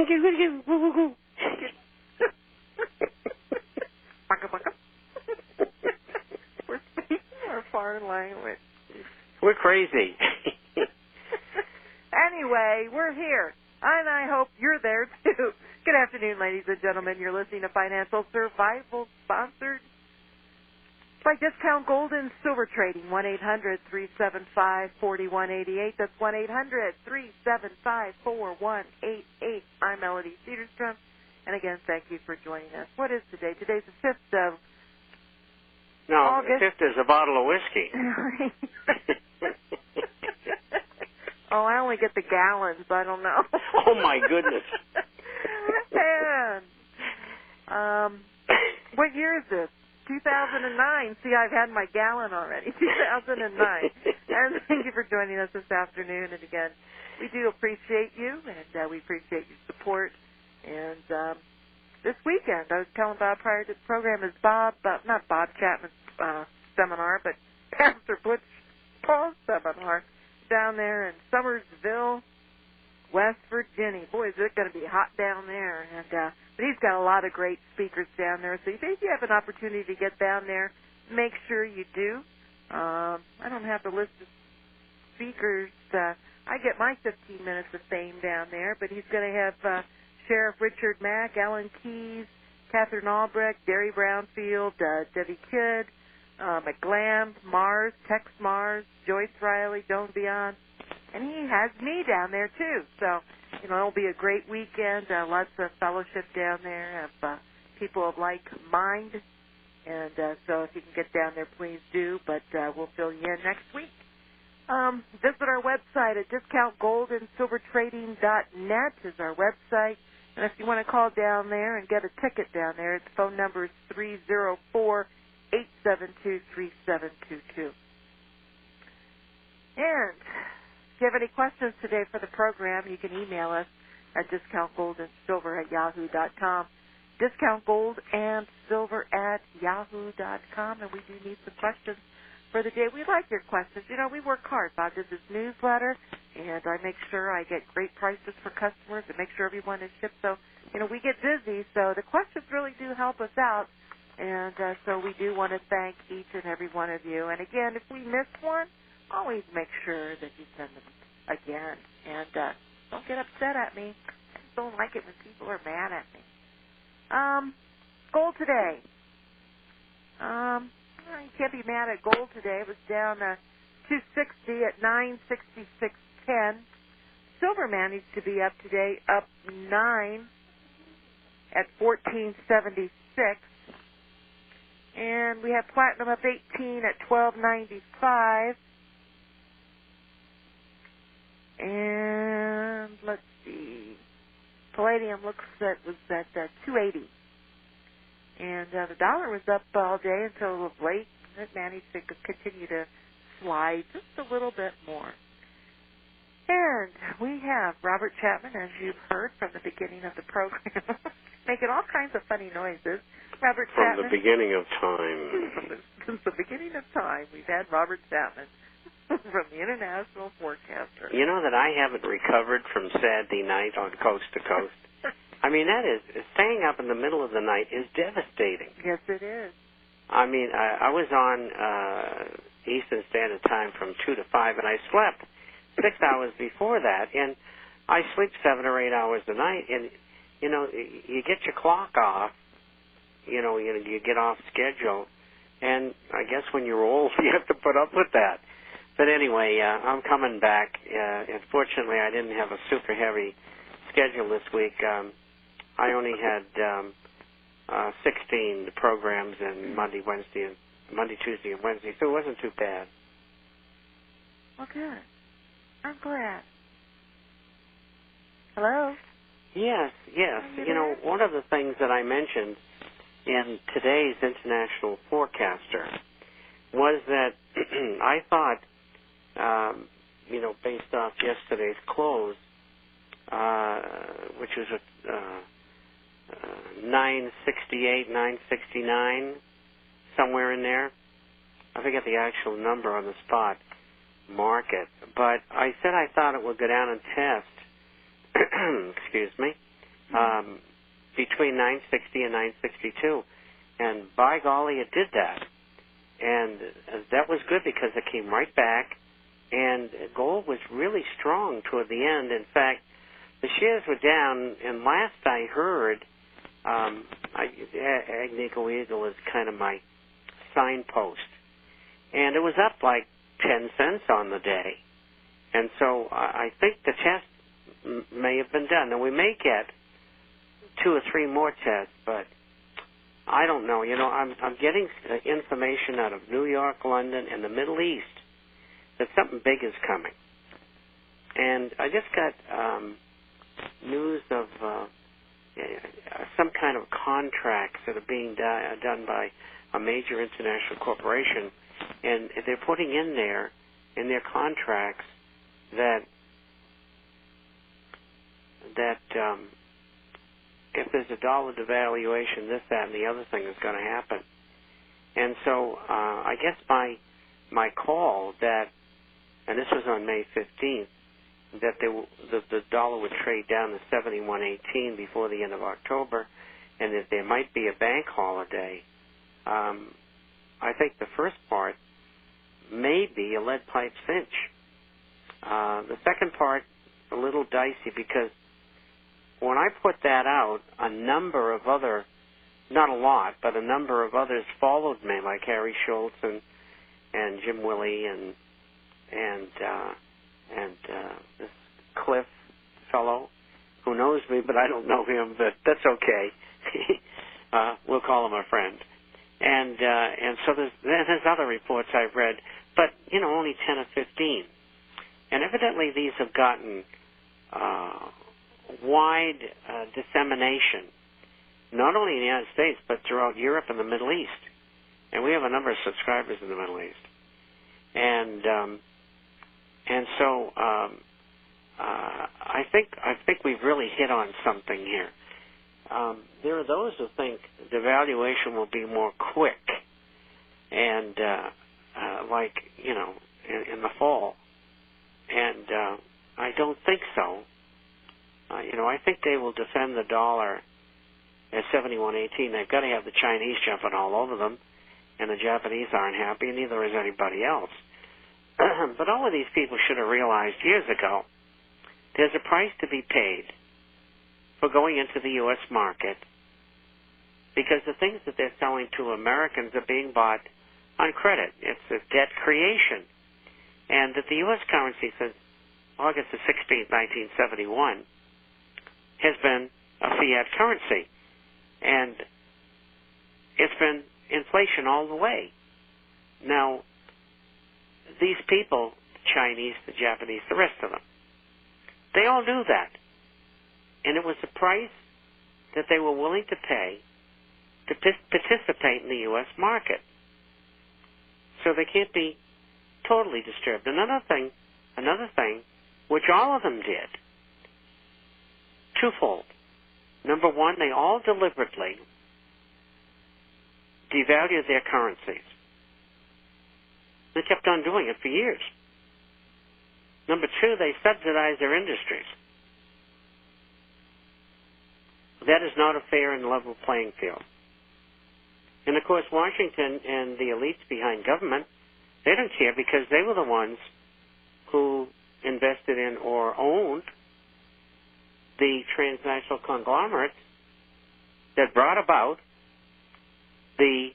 We're speaking our foreign language. We're crazy. Anyway, we're here, and I hope you're there, too. Good afternoon, ladies and gentlemen. You're listening to Financial Survival, sponsored by Discount Gold and Silver Trading, 1-800-375-4188. That's 1-800-375-4188. I'm Melody Cedarstrom, and again, thank you for joining us. What is today? Today's the 5th of August. The 5th is a bottle of whiskey. Oh, I only get the gallons. I don't know. Oh, my goodness. And, what year is this? 2009. See, I've had my gallon already. 2009. And thank you for joining us this afternoon. And again, we do appreciate you, and we appreciate your support. And this weekend, I was telling Bob prior to the program, is not Bob Chapman's seminar, but Pastor Butch Paul's seminar down there in Summersville, West Virginia. Boy, is it going to be hot down there. And but he's got a lot of great speakers down there. So if you have an opportunity to get down there, make sure you do. I don't have the list of speakers. I get my 15 minutes of fame down there, but he's going to have Sheriff Richard Mack, Alan Keyes, Catherine Albrecht, Derry Brownfield, Debbie Kidd, McGlam, Mars, Tex Mars, Joyce Riley, Joan Beyond, and he has me down there too. So, it'll be a great weekend. Lots of fellowship down there of people of like mind, and so if you can get down there, please do. But we'll fill you in next week. Visit our website at discountgoldandsilvertrading.net is our website. And if you want to call down there and get a ticket down there, its phone number is 304-872-3722. And if you have any questions today for the program, you can email us at discountgoldandsilver@yahoo.com. discountgoldandsilver@yahoo.com. And we do need some questions for the day. We like your questions. We work hard. Bob does his newsletter, and I make sure I get great prices for customers and make sure everyone is shipped. So, we get busy, so the questions really do help us out. And so we do want to thank each and every one of you. And again, if we miss one, always make sure that you send them again. And don't get upset at me. I just don't like it when people are mad at me. Gold today. You can't be mad at gold today. It was down 260 at 966.10. Silver managed to be up today, up 9 at 1476. And we have platinum up 18 at 1295. And let's see, palladium was at 280. And the dollar was up all day until late. It managed to continue to slide just a little bit more. And we have Robert Chapman, as you've heard from the beginning of the program, making all kinds of funny noises. Robert Chapman. From the beginning of time. Since the beginning of time, we've had Robert Chapman from the International Forecaster. You know that I haven't recovered from Saturday night on Coast to Coast? I mean, that is, staying up in the middle of the night is devastating. Yes, it is. I mean, I was on Eastern Standard Time from 2 to 5, and I slept 6 hours before that, and I sleep 7 or 8 hours a night, and, you get your clock off, you get off schedule, and I guess when you're old, you have to put up with that. But anyway, I'm coming back. Unfortunately, I didn't have a super heavy schedule this week. I only had 16 programs in Monday, Tuesday, and Wednesday, so it wasn't too bad. Well, good. I'm glad. Hello? Yes. One of the things that I mentioned in today's International Forecaster was that I thought, based off yesterday's close, which was at 968, 969, somewhere in there. I forget the actual number on the spot market, but I said I thought it would go down and test, excuse me, between 960 and 962. And by golly, it did that. And that was good because it came right back, and gold was really strong toward the end. In fact, the shares were down, and last I heard, Agnico Eagle is kind of my signpost, and it was up like 10 cents on the day. And so I think the test may have been done. Now, we may get 2 or 3 more tests, but I don't know. You know, I'm getting information out of New York, London, and the Middle East that something big is coming. And I just got news of some kind of contracts that are being done by a major international corporation, and they're putting in their contracts that if there's a dollar devaluation, this, that, and the other thing is going to happen. And so I guess my call that, and this was on May 15th, that the dollar would trade down to 71.18 before the end of October, and that there might be a bank holiday. I think the first part may be a lead pipe cinch. The second part, a little dicey, because when I put that out, a number of other, not a lot, but a number of others followed me, like Harry Schultz and Jim Willey and this Cliff fellow who knows me, but I don't know him, but that's okay. We'll call him a friend. And so there's other reports I've read, but, you know, only 10 or 15. And evidently these have gotten wide dissemination, not only in the United States, but throughout Europe and the Middle East. And we have a number of subscribers in the Middle East. And so I think we've really hit on something here. There are those who think devaluation will be more quick, and like, you know, in the fall. And I don't think so. You know, I think they will defend the dollar at 71.18. They've got to have the Chinese jumping all over them, and the Japanese aren't happy, and neither is anybody else. But all of these people should have realized years ago there's a price to be paid for going into the U.S. market, because the things that they're selling to Americans are being bought on credit. It's a debt creation. And that the U.S. currency since August the 16th, 1971, has been a fiat currency. And it's been inflation all the way. Now, these people, the Chinese, the Japanese, the rest of them, they all knew that. And it was the price that they were willing to pay to participate in the U.S. market. So they can't be totally disturbed. Another thing, which all of them did, twofold. Number one, they all deliberately devalued their currencies. They kept on doing it for years. Number two, they subsidized their industries. That is not a fair and level playing field. And, of course, Washington and the elites behind government, they don't care, because they were the ones who invested in or owned the transnational conglomerates that brought about the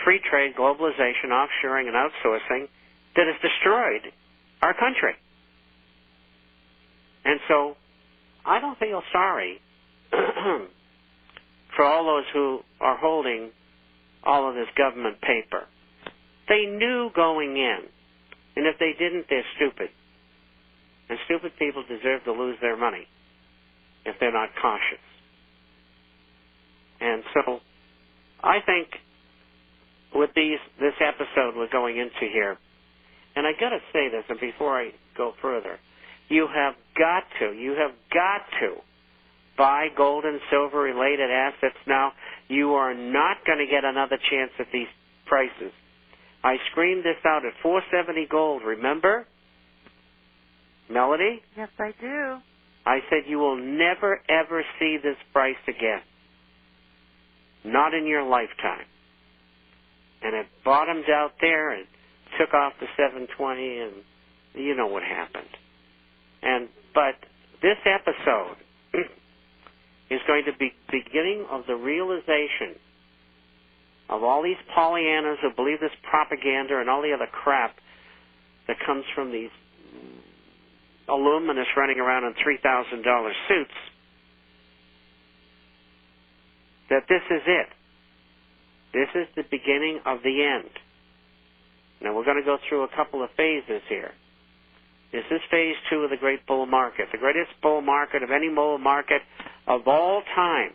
free trade, globalization, offshoring, and outsourcing that has destroyed our country. And so I don't feel sorry for all those who are holding all of this government paper. They knew going in, and if they didn't, they're stupid. And stupid people deserve to lose their money if they're not cautious. And so I think with this episode we're going into here, and I got to say this, and before I go further, you have got to buy gold and silver related assets now. You are not going to get another chance at these prices. I screamed this out at $470 gold, remember? Melody? Yes, I do. I said, you will never, ever see this price again. Not in your lifetime. And it bottomed out there and took off to 720, and you know what happened. But this episode is going to be the beginning of the realization of all these Pollyannas who believe this propaganda and all the other crap that comes from these illuminists running around in $3,000 suits, that this is it. This is the beginning of the end. Now, we're going to go through a couple of phases here. This is phase 2 of the great bull market, the greatest bull market of any bull market of all time.